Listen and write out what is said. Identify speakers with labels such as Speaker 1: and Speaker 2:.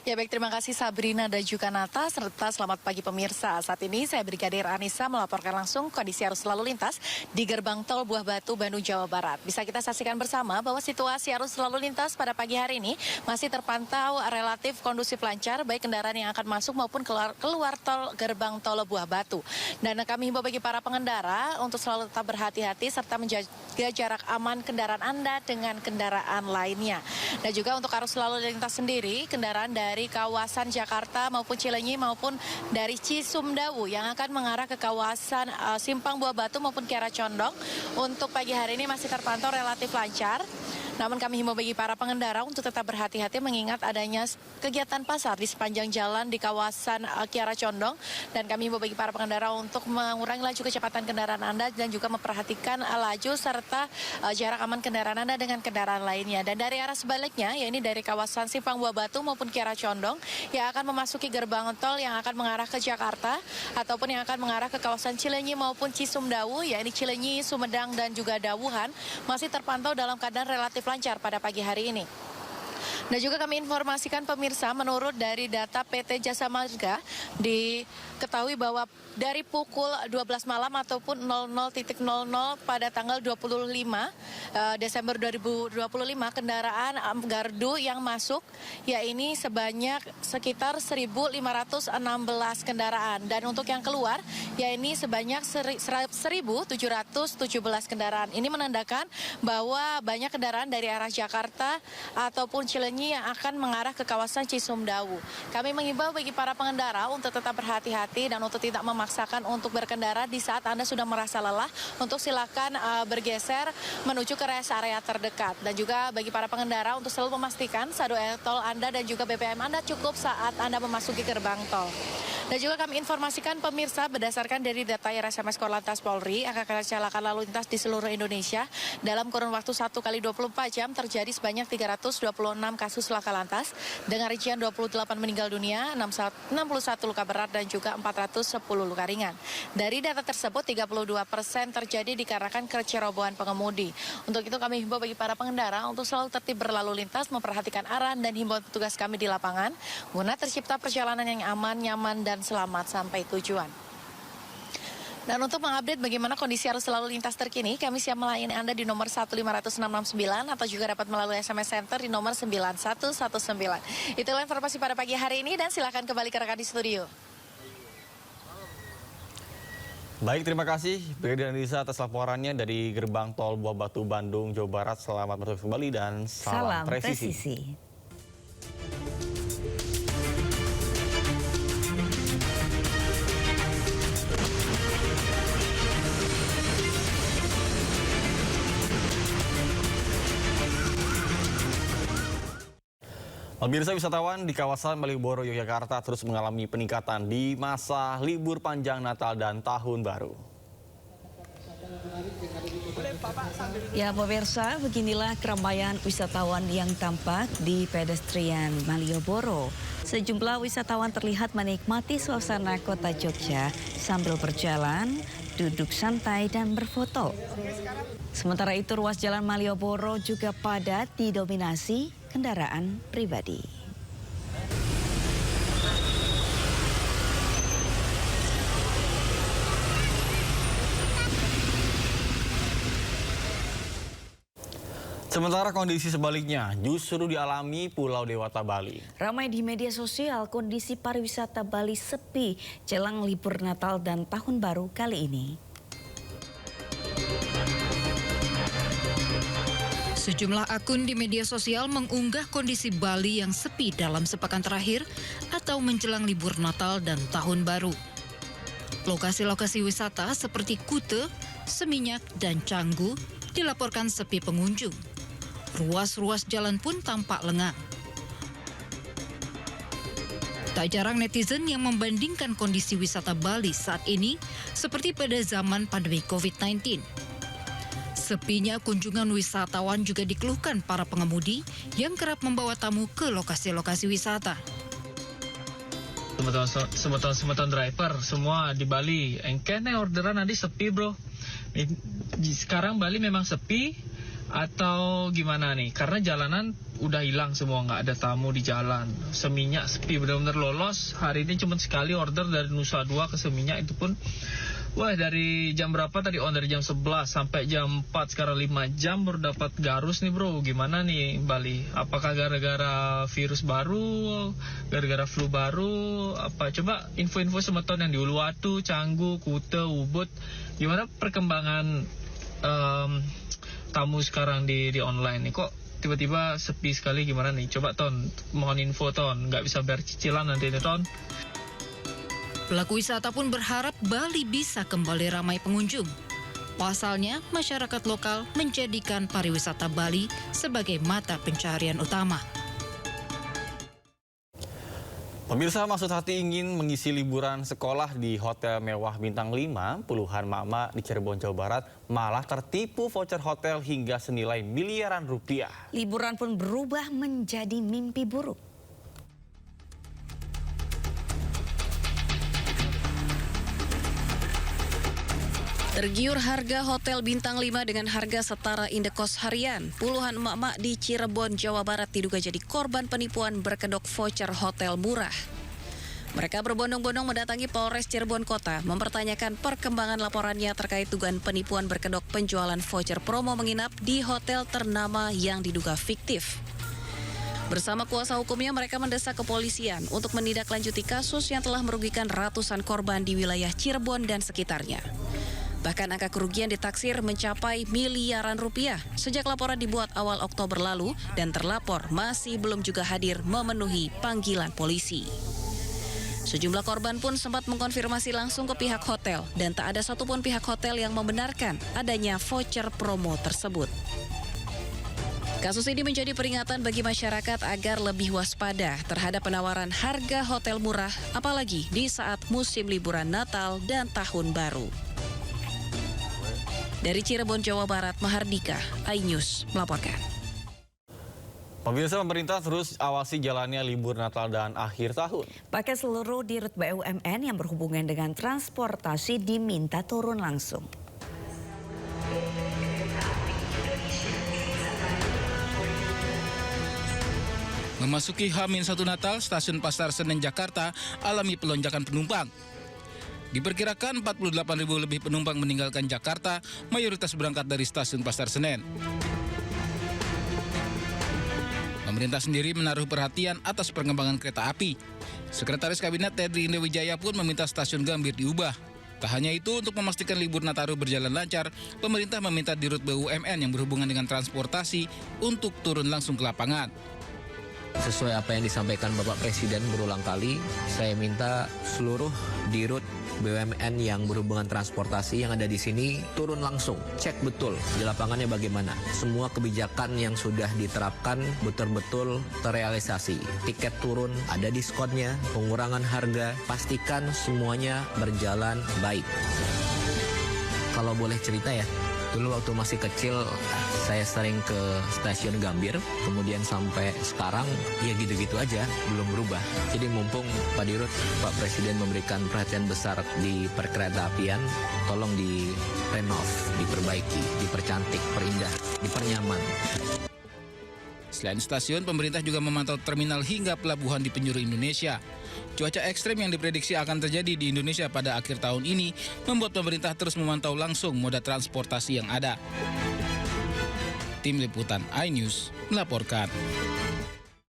Speaker 1: Ya baik, terima kasih Sabrina dan juga Nata, serta selamat pagi pemirsa. Saat ini saya Brigadir Anissa melaporkan langsung kondisi arus lalu lintas di gerbang tol Buah Batu, Bandung, Jawa Barat. Bisa kita saksikan bersama bahwa situasi arus lalu lintas pada pagi hari ini masih terpantau relatif kondusif lancar, baik kendaraan yang akan masuk maupun keluar tol gerbang tol Buah Batu. Dan kami himbau bagi para pengendara untuk selalu tetap berhati-hati serta menjaga jarak aman kendaraan Anda dengan kendaraan lainnya. Dan juga untuk arus lalu lintas sendiri, kendaraan dari kawasan Jakarta maupun Cileunyi maupun dari Cisumdawu yang akan mengarah ke kawasan Simpang Buah Batu maupun Kiara Condong untuk pagi hari ini masih terpantau relatif lancar. Namun kami himbau bagi para pengendara untuk tetap berhati-hati mengingat adanya kegiatan pasar di sepanjang jalan di kawasan Kiara Condong. Dan kami himbau bagi para pengendara untuk mengurangi laju kecepatan kendaraan Anda dan juga memperhatikan laju serta jarak aman kendaraan Anda dengan kendaraan lainnya. Dan dari arah sebaliknya, yaitu dari kawasan Simpang Buah Batu maupun Kiara Condong yang akan memasuki gerbang tol yang akan mengarah ke Jakarta ataupun yang akan mengarah ke kawasan Cileunyi maupun Cisumdawu, yaitu Cileunyi, Sumedang dan juga Dawuhan masih terpantau dalam keadaan relatif lancar pada pagi hari ini. Dan juga kami informasikan pemirsa, menurut dari data PT Jasa Marga, diketahui bahwa dari pukul 12 malam ataupun 00.00 pada tanggal 25 Desember 2025, kendaraan gardu yang masuk ya ini sebanyak sekitar 1.516 kendaraan. Dan untuk yang keluar ya ini sebanyak 1.717 kendaraan. Ini menandakan bahwa banyak kendaraan dari arah Jakarta ataupun Cileunyi yang akan mengarah ke kawasan Cisumdawu. Kami mengimbau bagi para pengendara untuk tetap berhati-hati dan untuk tidak memaksakan untuk berkendara di saat Anda sudah merasa lelah, untuk silakan bergeser menuju ke rest area terdekat. Dan juga bagi para pengendara untuk selalu memastikan saldo tol Anda dan juga BBM Anda cukup saat Anda memasuki gerbang tol. Dan juga kami informasikan pemirsa, berdasarkan dari data RSMS Korlantas Polri, angka kecelakaan lalu lintas di seluruh Indonesia dalam kurun waktu 1 kali 24 jam terjadi sebanyak 326 kasus laka lantas dengan rincian 28 meninggal dunia, 61 luka berat dan juga 410 luka ringan. Dari data tersebut 32% terjadi dikarenakan kecerobohan pengemudi. Untuk itu kami himbau bagi para pengendara untuk selalu tertib berlalu lintas, memperhatikan arah dan himbauan petugas kami di lapangan guna tercipta perjalanan yang aman, nyaman dan selamat sampai tujuan. Dan untuk mengupdate bagaimana kondisi arus lalu lintas terkini, kami siap melayani Anda di nomor 15669 atau juga dapat melalui SMS Center di nomor 9119. Itulah informasi pada pagi hari ini dan silakan kembali ke rekan di studio.
Speaker 2: Baik, terima kasih Brigadir Anissa atas laporannya dari gerbang tol Buah Batu, Bandung, Jawa Barat. Selamat bertugas kembali dan salam presisi. Pemirsa, wisatawan di kawasan Malioboro, Yogyakarta terus mengalami peningkatan di masa libur panjang Natal dan Tahun Baru.
Speaker 3: Ya pemirsa, beginilah keramaian wisatawan yang tampak di pedestrian Malioboro. Sejumlah wisatawan terlihat menikmati suasana kota Jogja sambil berjalan, duduk santai dan berfoto. Sementara itu ruas jalan Malioboro juga padat didominasi kendaraan pribadi.
Speaker 2: Sementara kondisi sebaliknya justru dialami Pulau Dewata, Bali.
Speaker 3: Ramai di media sosial kondisi pariwisata Bali sepi jelang libur Natal dan Tahun Baru kali ini.
Speaker 4: Sejumlah akun di media sosial mengunggah kondisi Bali yang sepi dalam sepekan terakhir atau menjelang libur Natal dan Tahun Baru. Lokasi-lokasi wisata seperti Kute, Seminyak, dan Canggu dilaporkan sepi pengunjung. Ruas-ruas jalan pun tampak lengang. Tak jarang netizen yang membandingkan kondisi wisata Bali saat ini seperti pada zaman pandemi COVID-19. Sepinya kunjungan wisatawan juga dikeluhkan para pengemudi yang kerap membawa tamu ke lokasi-lokasi wisata.
Speaker 5: Semeton driver semua di Bali, engkene orderan nanti sepi bro. Sekarang Bali memang sepi, Atau gimana nih? Karena jalanan udah hilang semua, nggak ada tamu di jalan. Seminyak sepi, benar-benar lolos. Hari ini cuma sekali order dari Nusa Dua ke Seminyak, itu pun wah, dari jam berapa tadi? Dari jam 11 sampai jam 4, sekarang 5 jam baru dapat garus nih bro. Gimana nih Bali? Apakah gara-gara virus baru? Gara-gara flu baru? Apa? Coba info-info semeton yang di Uluwatu, Canggu, Kute, Ubud. Gimana perkembangan tamu sekarang di online nih? Kok tiba-tiba sepi sekali, gimana nih? Coba Ton, mohon info Ton. Nggak bisa bayar cicilan nanti nih Ton.
Speaker 4: Pelaku wisata pun berharap Bali bisa kembali ramai pengunjung. Pasalnya, masyarakat lokal menjadikan pariwisata Bali sebagai mata pencaharian utama.
Speaker 2: Pemirsa, maksud hati ingin mengisi liburan sekolah di hotel mewah bintang 5, puluhan mama di Cirebon, Jawa Barat malah tertipu voucher hotel hingga senilai miliaran rupiah.
Speaker 3: Liburan pun berubah menjadi mimpi buruk.
Speaker 6: Tergiur harga hotel bintang 5 dengan harga setara indekos harian, puluhan emak-emak di Cirebon, Jawa Barat diduga jadi korban penipuan berkedok voucher hotel murah. Mereka berbondong-bondong mendatangi Polres Cirebon Kota mempertanyakan perkembangan laporannya terkait dugaan penipuan berkedok penjualan voucher promo menginap di hotel ternama yang diduga fiktif. Bersama kuasa hukumnya, mereka mendesak kepolisian untuk menindaklanjuti kasus yang telah merugikan ratusan korban di wilayah Cirebon dan sekitarnya. Bahkan angka kerugian ditaksir mencapai miliaran rupiah sejak laporan dibuat awal Oktober lalu dan terlapor masih belum juga hadir memenuhi panggilan polisi. Sejumlah korban pun sempat mengkonfirmasi langsung ke pihak hotel dan tak ada satupun pihak hotel yang membenarkan adanya voucher promo tersebut. Kasus ini menjadi peringatan bagi masyarakat agar lebih waspada terhadap penawaran harga hotel murah, apalagi di saat musim liburan Natal dan Tahun Baru. Dari Cirebon, Jawa Barat, Mahardika, iNews melaporkan.
Speaker 2: Pemirsa, pemerintah terus awasi jalannya libur Natal dan akhir tahun.
Speaker 3: Pakai seluruh dirut BUMN yang berhubungan dengan transportasi diminta turun langsung.
Speaker 7: Memasuki H-1 Natal, stasiun Pasar Senen Jakarta alami pelonjakan penumpang. Diperkirakan 48.000 lebih penumpang meninggalkan Jakarta, mayoritas berangkat dari stasiun Pasar Senen. Pemerintah sendiri menaruh perhatian atas perkembangan kereta api. Sekretaris Kabinet Teddy Indewijaya pun meminta stasiun Gambir diubah. Tak hanya itu, untuk memastikan libur Nataru berjalan lancar, pemerintah meminta dirut BUMN yang berhubungan dengan transportasi untuk turun langsung ke lapangan.
Speaker 8: Sesuai apa yang disampaikan Bapak Presiden berulang kali, saya minta seluruh dirut BUMN yang berhubungan transportasi yang ada di sini turun langsung, cek betul di lapangannya bagaimana. Semua kebijakan yang sudah diterapkan betul-betul terrealisasi. Tiket turun, ada diskonnya, pengurangan harga, pastikan semuanya berjalan baik. Kalau boleh cerita ya, dulu waktu masih kecil saya sering ke stasiun Gambir, kemudian sampai sekarang ya gitu-gitu aja, belum berubah. Jadi mumpung Pak Dirut, Pak Presiden memberikan perhatian besar di perkeretaapian, tolong direnov, diperbaiki, dipercantik, perindah, dipernyaman.
Speaker 7: Selain stasiun, pemerintah juga memantau terminal hingga pelabuhan di penjuru Indonesia. Cuaca ekstrem yang diprediksi akan terjadi di Indonesia pada akhir tahun ini membuat pemerintah terus memantau langsung moda transportasi yang ada. Tim Liputan iNews melaporkan.